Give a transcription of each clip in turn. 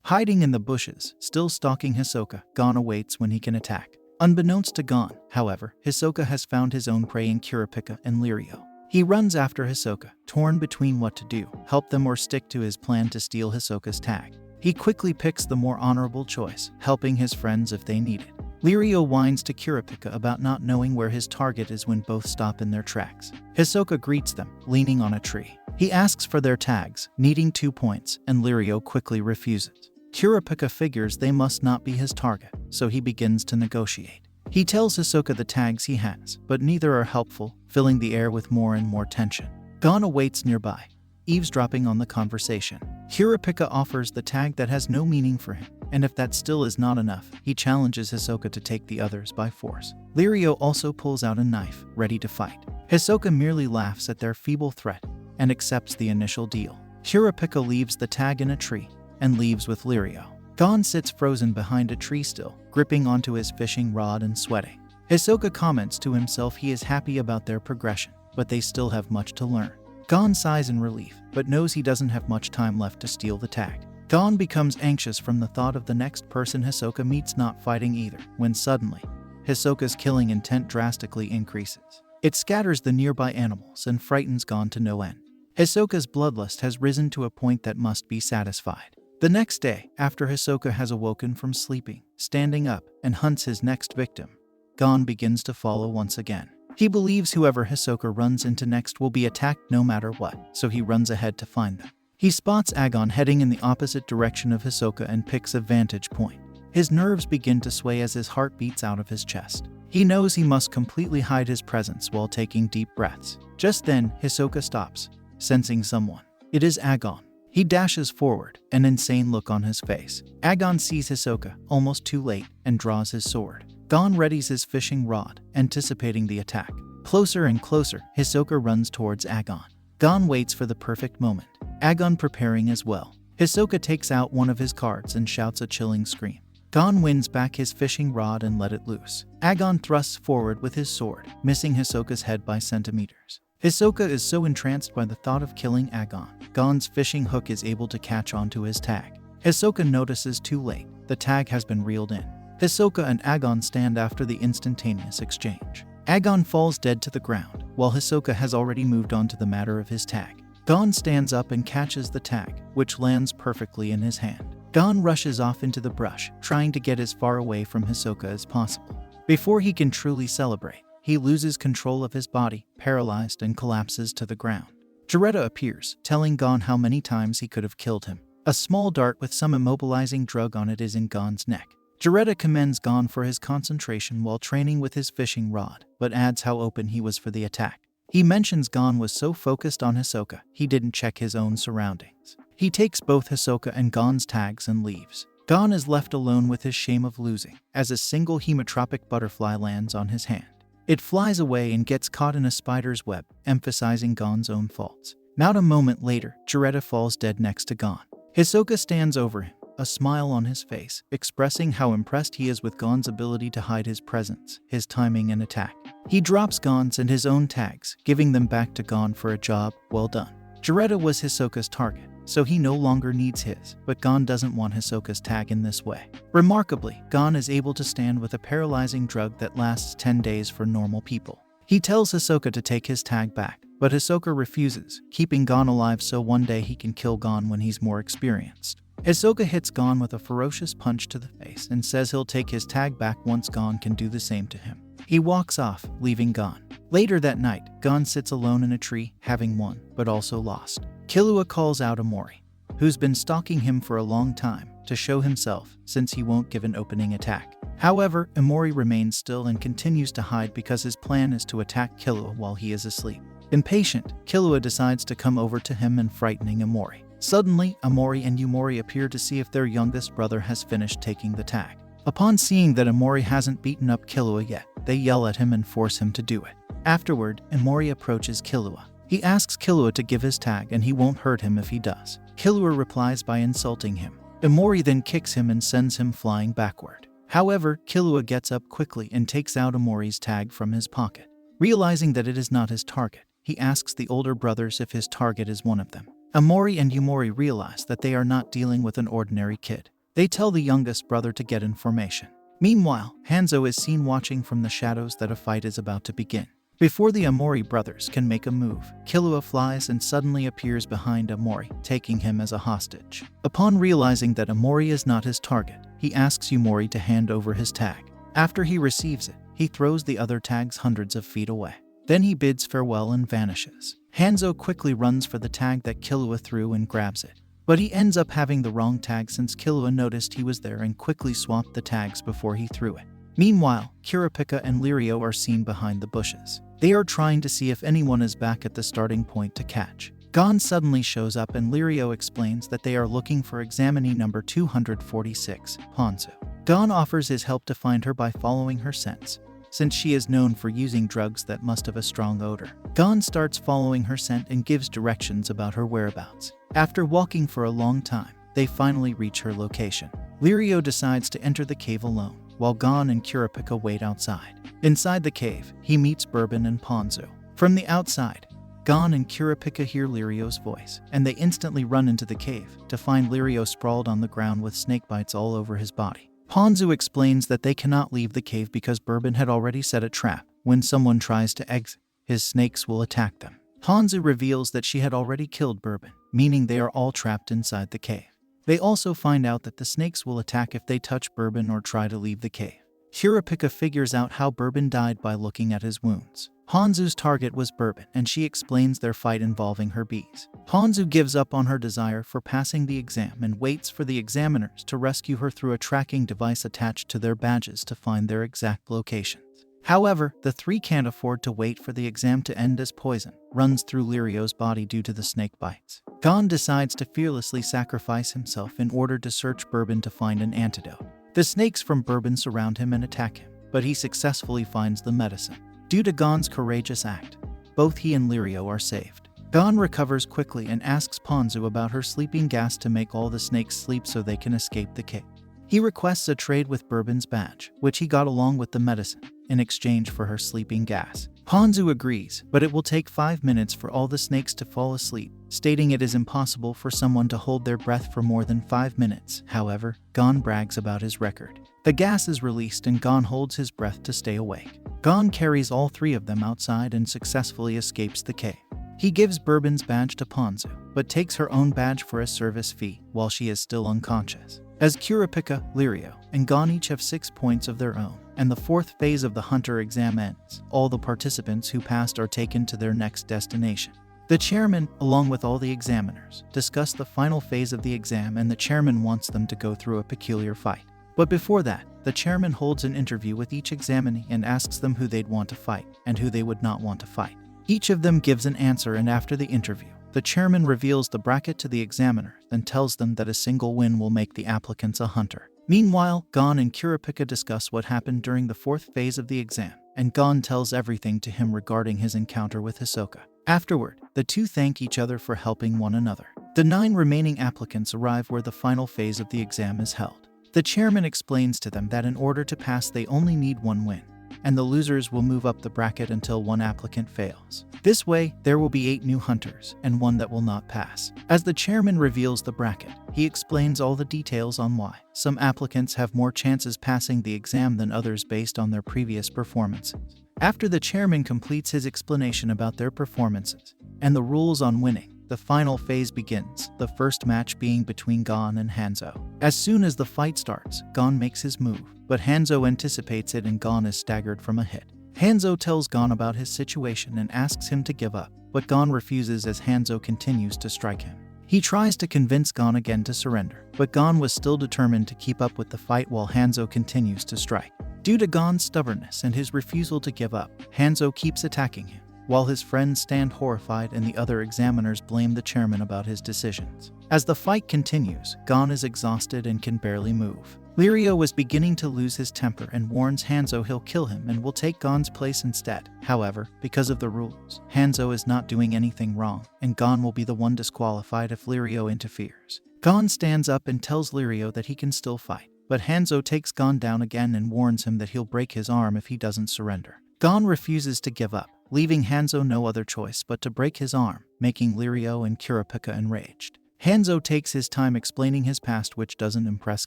Hiding in the bushes, still stalking Hisoka, Gon awaits when he can attack. Unbeknownst to Gon, however, Hisoka has found his own prey in Kurapika and Lirio. He runs after Hisoka, torn between what to do, help them or stick to his plan to steal Hisoka's tag. He quickly picks the more honorable choice, helping his friends if they need it. Lirio whines to Kurapika about not knowing where his target is when both stop in their tracks. Hisoka greets them, leaning on a tree. He asks for their tags, needing 2 points, and Lirio quickly refuses. Kurapika figures they must not be his target, so he begins to negotiate. He tells Hisoka the tags he has, but neither are helpful, filling the air with more and more tension. Gon awaits nearby, eavesdropping on the conversation. Kurapika offers the tag that has no meaning for him, and if that still is not enough, he challenges Hisoka to take the others by force. Lirio also pulls out a knife, ready to fight. Hisoka merely laughs at their feeble threat and accepts the initial deal. Kurapika leaves the tag in a tree and leaves with Lirio. Gon sits frozen behind a tree still, gripping onto his fishing rod and sweating. Hisoka comments to himself he is happy about their progression, but they still have much to learn. Gon sighs in relief, but knows he doesn't have much time left to steal the tag. Gon becomes anxious from the thought of the next person Hisoka meets not fighting either, when suddenly, Hisoka's killing intent drastically increases. It scatters the nearby animals and frightens Gon to no end. Hisoka's bloodlust has risen to a point that must be satisfied. The next day, after Hisoka has awoken from sleeping, standing up, and hunts his next victim, Gon begins to follow once again. He believes whoever Hisoka runs into next will be attacked no matter what, so he runs ahead to find them. He spots Agon heading in the opposite direction of Hisoka and picks a vantage point. His nerves begin to sway as his heart beats out of his chest. He knows he must completely hide his presence while taking deep breaths. Just then, Hisoka stops, sensing someone. It is Agon. He dashes forward, an insane look on his face. Agon sees Hisoka, almost too late, and draws his sword. Gon readies his fishing rod, anticipating the attack. Closer and closer, Hisoka runs towards Agon. Gon waits for the perfect moment, Agon preparing as well. Hisoka takes out one of his cards and shouts a chilling scream. Gon wins back his fishing rod and let it loose. Agon thrusts forward with his sword, missing Hisoka's head by centimeters. Hisoka is so entranced by the thought of killing Agon, Gon's fishing hook is able to catch onto his tag. Hisoka notices too late, the tag has been reeled in. Hisoka and Agon stand after the instantaneous exchange. Agon falls dead to the ground, while Hisoka has already moved on to the matter of his tag. Gon stands up and catches the tag, which lands perfectly in his hand. Gon rushes off into the brush, trying to get as far away from Hisoka as possible. Before he can truly celebrate, he loses control of his body, paralyzed, and collapses to the ground. Jareta appears, telling Gon how many times he could have killed him. A small dart with some immobilizing drug on it is in Gon's neck. Jareta commends Gon for his concentration while training with his fishing rod, but adds how open he was for the attack. He mentions Gon was so focused on Hisoka, he didn't check his own surroundings. He takes both Hisoka and Gon's tags and leaves. Gon is left alone with his shame of losing, as a single hemotropic butterfly lands on his hand. It flies away and gets caught in a spider's web, emphasizing Gon's own faults. Not a moment later, Jareta falls dead next to Gon. Hisoka stands over him, a smile on his face, expressing how impressed he is with Gon's ability to hide his presence, his timing and attack. He drops Gon's and his own tags, giving them back to Gon for a job well done. Jareta was Hisoka's target, so he no longer needs his, but Gon doesn't want Hisoka's tag in this way. Remarkably, Gon is able to stand with a paralyzing drug that lasts 10 days for normal people. He tells Hisoka to take his tag back, but Hisoka refuses, keeping Gon alive so one day he can kill Gon when he's more experienced. Hisoka hits Gon with a ferocious punch to the face and says he'll take his tag back once Gon can do the same to him. He walks off, leaving Gon. Later that night, Gon sits alone in a tree, having won, but also lost. Killua calls out Amori, who's been stalking him for a long time, to show himself, since he won't give an opening attack. However, Amori remains still and continues to hide because his plan is to attack Killua while he is asleep. Impatient, Killua decides to come over to him and frightening Amori. Suddenly, Amori and Yumori appear to see if their youngest brother has finished taking the tag. Upon seeing that Amori hasn't beaten up Killua yet, they yell at him and force him to do it. Afterward, Amori approaches Killua. He asks Killua to give his tag and he won't hurt him if he does. Killua replies by insulting him. Amori then kicks him and sends him flying backward. However, Killua gets up quickly and takes out Amori's tag from his pocket. Realizing that it is not his target, he asks the older brothers if his target is one of them. Amori and Yumori realize that they are not dealing with an ordinary kid. They tell the youngest brother to get in formation. Meanwhile, Hanzo is seen watching from the shadows that a fight is about to begin. Before the Amori brothers can make a move, Killua flies and suddenly appears behind Amori, taking him as a hostage. Upon realizing that Amori is not his target, he asks Yumori to hand over his tag. After he receives it, he throws the other tags hundreds of feet away. Then he bids farewell and vanishes. Hanzo quickly runs for the tag that Killua threw and grabs it. But he ends up having the wrong tag since Killua noticed he was there and quickly swapped the tags before he threw it. Meanwhile, Kurapika and Lirio are seen behind the bushes. They are trying to see if anyone is back at the starting point to catch. Gon suddenly shows up and Lirio explains that they are looking for examinee number 246, Ponzu. Gon offers his help to find her by following her scents, since she is known for using drugs that must have a strong odor. Gon starts following her scent and gives directions about her whereabouts. After walking for a long time, they finally reach her location. Lirio decides to enter the cave alone, while Gon and Kurapika wait outside. Inside the cave, he meets Bourbon and Ponzu. From the outside, Gon and Kurapika hear Lirio's voice, and they instantly run into the cave to find Lirio sprawled on the ground with snake bites all over his body. Ponzu explains that they cannot leave the cave because Bourbon had already set a trap. When someone tries to exit, his snakes will attack them. Ponzu reveals that she had already killed Bourbon, meaning they are all trapped inside the cave. They also find out that the snakes will attack if they touch Bourbon or try to leave the cave. Kurapika figures out how Bourbon died by looking at his wounds. Ponzu's target was Bourbon, and she explains their fight involving her bees. Ponzu gives up on her desire for passing the exam and waits for the examiners to rescue her through a tracking device attached to their badges to find their exact locations. However, the three can't afford to wait for the exam to end as poison runs through Lirio's body due to the snake bites. Gon decides to fearlessly sacrifice himself in order to search Bourbon to find an antidote. The snakes from Bourbon surround him and attack him, but he successfully finds the medicine. Due to Gon's courageous act, both he and Lirio are saved. Gon recovers quickly and asks Ponzu about her sleeping gas to make all the snakes sleep so they can escape the cave. He requests a trade with Bourbon's badge, which he got along with the medicine, in exchange for her sleeping gas. Ponzu agrees, but it will take 5 minutes for all the snakes to fall asleep, stating it is impossible for someone to hold their breath for more than 5 minutes. However, Gon brags about his record. The gas is released and Gon holds his breath to stay awake. Gon carries all three of them outside and successfully escapes the cave. He gives Bourbon's badge to Ponzu, but takes her own badge for a service fee while she is still unconscious. As Kurapika, Lirio, and Gon each have 6 points of their own, and the fourth phase of the Hunter exam ends, all the participants who passed are taken to their next destination. The chairman, along with all the examiners, discuss the final phase of the exam, and the chairman wants them to go through a peculiar fight. But before that, the chairman holds an interview with each examinee and asks them who they'd want to fight and who they would not want to fight. Each of them gives an answer, and after the interview, the chairman reveals the bracket to the examiner, then tells them that a single win will make the applicants a hunter. Meanwhile, Gon and Kurapika discuss what happened during the fourth phase of the exam, and Gon tells everything to him regarding his encounter with Hisoka. Afterward, the two thank each other for helping one another. The 9 remaining applicants arrive where the final phase of the exam is held. The chairman explains to them that in order to pass they only need 1 win, and the losers will move up the bracket until 1 applicant fails. This way, there will be 8 new hunters, and 1 that will not pass. As the chairman reveals the bracket, he explains all the details on why some applicants have more chances passing the exam than others based on their previous performances. After the chairman completes his explanation about their performances and the rules on winning, the final phase begins, the first match being between Gon and Hanzo. As soon as the fight starts, Gon makes his move, but Hanzo anticipates it and Gon is staggered from a hit. Hanzo tells Gon about his situation and asks him to give up, but Gon refuses as Hanzo continues to strike him. He tries to convince Gon again to surrender, but Gon was still determined to keep up with the fight while Hanzo continues to strike. Due to Gon's stubbornness and his refusal to give up, Hanzo keeps attacking him, while his friends stand horrified and the other examiners blame the chairman about his decisions. As the fight continues, Gon is exhausted and can barely move. Lirio is beginning to lose his temper and warns Hanzo he'll kill him and will take Gon's place instead. However, because of the rules, Hanzo is not doing anything wrong, and Gon will be the one disqualified if Lirio interferes. Gon stands up and tells Lirio that he can still fight, but Hanzo takes Gon down again and warns him that he'll break his arm if he doesn't surrender. Gon refuses to give up, leaving Hanzo no other choice but to break his arm, making Lirio and Kurapika enraged. Hanzo takes his time explaining his past, which doesn't impress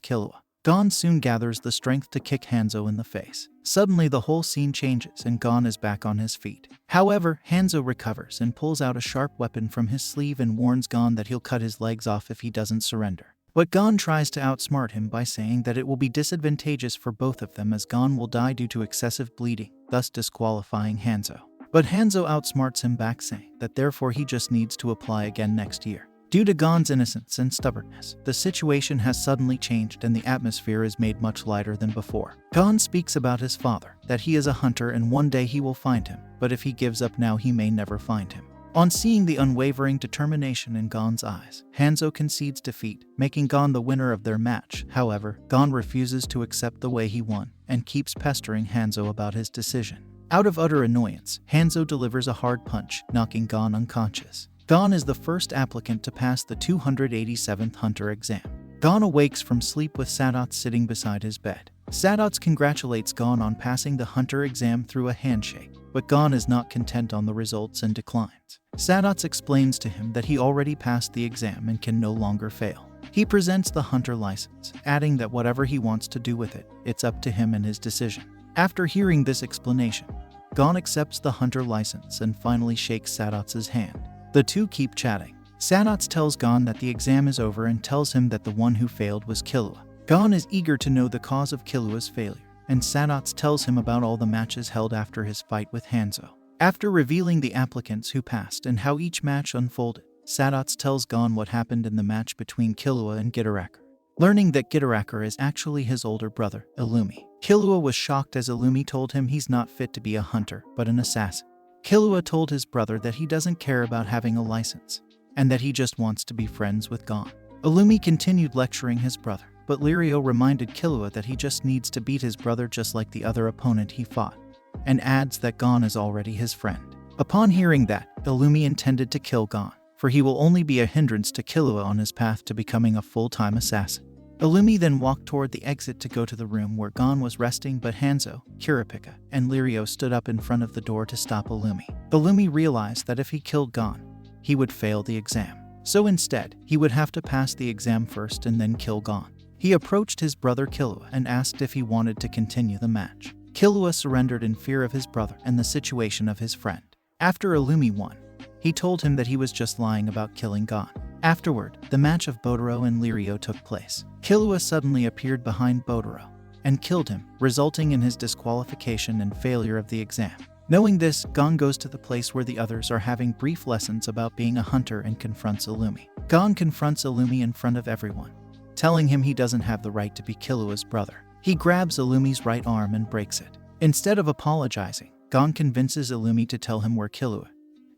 Killua. Gon soon gathers the strength to kick Hanzo in the face. Suddenly the whole scene changes and Gon is back on his feet. However, Hanzo recovers and pulls out a sharp weapon from his sleeve and warns Gon that he'll cut his legs off if he doesn't surrender. But Gon tries to outsmart him by saying that it will be disadvantageous for both of them as Gon will die due to excessive bleeding, thus disqualifying Hanzo. But Hanzo outsmarts him back, saying that therefore he just needs to apply again next year. Due to Gon's innocence and stubbornness, the situation has suddenly changed and the atmosphere is made much lighter than before. Gon speaks about his father, that he is a hunter and one day he will find him, but if he gives up now he may never find him. On seeing the unwavering determination in Gon's eyes, Hanzo concedes defeat, making Gon the winner of their match. However, Gon refuses to accept the way he won and keeps pestering Hanzo about his decision. Out of utter annoyance, Hanzo delivers a hard punch, knocking Gon unconscious. Gon is the first applicant to pass the 287th Hunter exam. Gon awakes from sleep with Sadots sitting beside his bed. Sadots congratulates Gon on passing the Hunter exam through a handshake, but Gon is not content on the results and declines. Sadots explains to him that he already passed the exam and can no longer fail. He presents the Hunter license, adding that whatever he wants to do with it, it's up to him and his decision. After hearing this explanation, Gon accepts the Hunter license and finally shakes Sadots' hand. The two keep chatting. Sadots tells Gon that the exam is over and tells him that the one who failed was Killua. Gon is eager to know the cause of Killua's failure, and Sadots tells him about all the matches held after his fight with Hanzo. After revealing the applicants who passed and how each match unfolded, Sadots tells Gon what happened in the match between Killua and Gitarakar. Learning that Gitarakar is actually his older brother, Illumi. Killua was shocked as Illumi told him he's not fit to be a hunter, but an assassin. Killua told his brother that he doesn't care about having a license, and that he just wants to be friends with Gon. Illumi continued lecturing his brother, but Lirio reminded Killua that he just needs to beat his brother just like the other opponent he fought, and adds that Gon is already his friend. Upon hearing that, Illumi intended to kill Gon, for he will only be a hindrance to Killua on his path to becoming a full-time assassin. Illumi then walked toward the exit to go to the room where Gon was resting, but Hanzo, Kurapika, and Lirio stood up in front of the door to stop Illumi. Illumi realized that if he killed Gon, he would fail the exam. So instead, he would have to pass the exam first and then kill Gon. He approached his brother Killua and asked if he wanted to continue the match. Killua surrendered in fear of his brother and the situation of his friend. After Illumi won, he told him that he was just lying about killing Gon. Afterward, the match of Botaro and Lirio took place. Killua suddenly appeared behind Botaro and killed him, resulting in his disqualification and failure of the exam. Knowing this, Gon goes to the place where the others are having brief lessons about being a hunter and confronts Illumi. Gon confronts Illumi in front of everyone, telling him he doesn't have the right to be Killua's brother. He grabs Illumi's right arm and breaks it. Instead of apologizing, Gon convinces Illumi to tell him where Killua.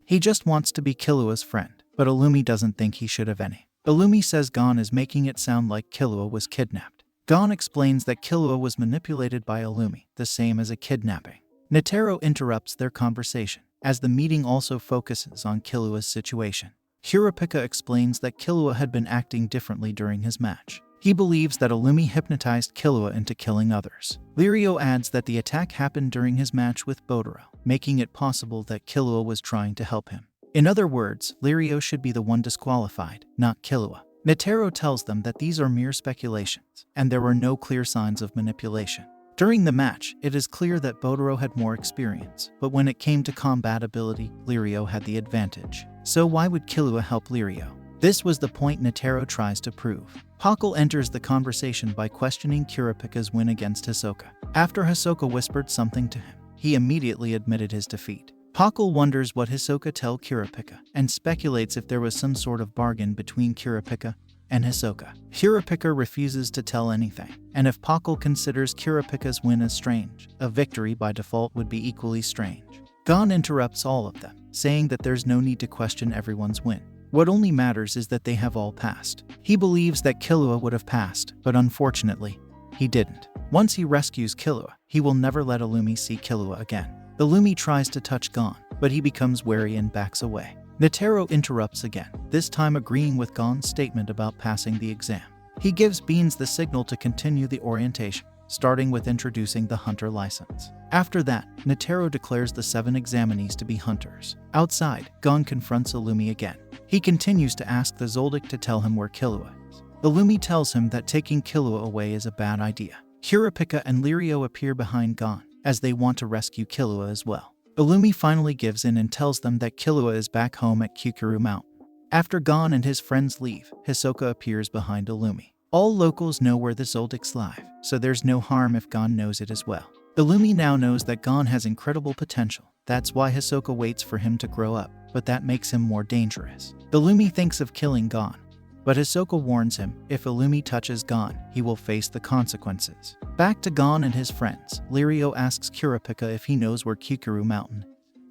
He just wants to be Killua's friend, but Illumi doesn't think he should have any. Illumi says Gon is making it sound like Killua was kidnapped. Gon explains that Killua was manipulated by Illumi, the same as a kidnapping. Netero interrupts their conversation, as the meeting also focuses on Killua's situation. Kurapika explains that Killua had been acting differently during his match. He believes that Illumi hypnotized Killua into killing others. Lirio adds that the attack happened during his match with Botaro, making it possible that Killua was trying to help him. In other words, Lirio should be the one disqualified, not Killua. Netero tells them that these are mere speculations, and there were no clear signs of manipulation. During the match, it is clear that Botaro had more experience, but when it came to combat ability, Lirio had the advantage. So why would Killua help Lirio? This was the point Netero tries to prove. Pakal enters the conversation by questioning Kurapika's win against Hisoka. After Hisoka whispered something to him, he immediately admitted his defeat. Pakal wonders what Hisoka tell Kurapika, and speculates if there was some sort of bargain between Kurapika and Hisoka. Kurapika refuses to tell anything, and if Pakal considers Kurapika's win as strange, a victory by default would be equally strange. Gon interrupts all of them, saying that there's no need to question everyone's win. What only matters is that they have all passed. He believes that Killua would have passed, but unfortunately, he didn't. Once he rescues Killua, he will never let Illumi see Killua again. Illumi tries to touch Gon, but he becomes wary and backs away. Netero interrupts again, this time agreeing with Gon's statement about passing the exam. He gives Beans the signal to continue the orientation, starting with introducing the hunter license. After that, Netero declares the 7 examinees to be hunters. Outside, Gon confronts Illumi again. He continues to ask the Zoldyck to tell him where Killua is. Illumi tells him that taking Killua away is a bad idea. Kurapika and Lirio appear behind Gon, as they want to rescue Killua as well. Illumi finally gives in and tells them that Killua is back home at Kukuru Mountain. After Gon and his friends leave, Hisoka appears behind Illumi. All locals know where the Zoldicks live, so there's no harm if Gon knows it as well. Illumi now knows that Gon has incredible potential. That's why Hisoka waits for him to grow up, but that makes him more dangerous. Illumi thinks of killing Gon, but Hisoka warns him if Illumi touches Gon, he will face the consequences. Back to Gon and his friends, Lirio asks Kurapika if he knows where Kukuru Mountain is.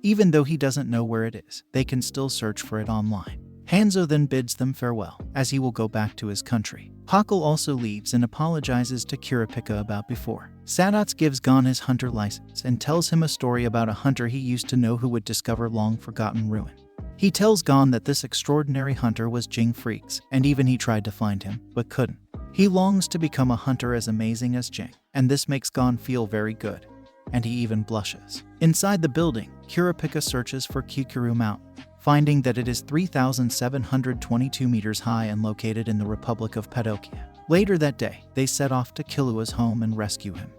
Even though he doesn't know where it is, they can still search for it online. Hanzo then bids them farewell, as he will go back to his country. Pakal also leaves and apologizes to Kurapika about before. Sadats gives Gon his hunter license and tells him a story about a hunter he used to know who would discover long-forgotten ruin. He tells Gon that this extraordinary hunter was Jing Freaks, and even he tried to find him, but couldn't. He longs to become a hunter as amazing as Jing, and this makes Gon feel very good, and he even blushes. Inside the building, Kurapika searches for Kukuru Mountain, finding that it is 3,722 meters high and located in the Republic of Padokia. Later that day, they set off to Killua's home and rescue him.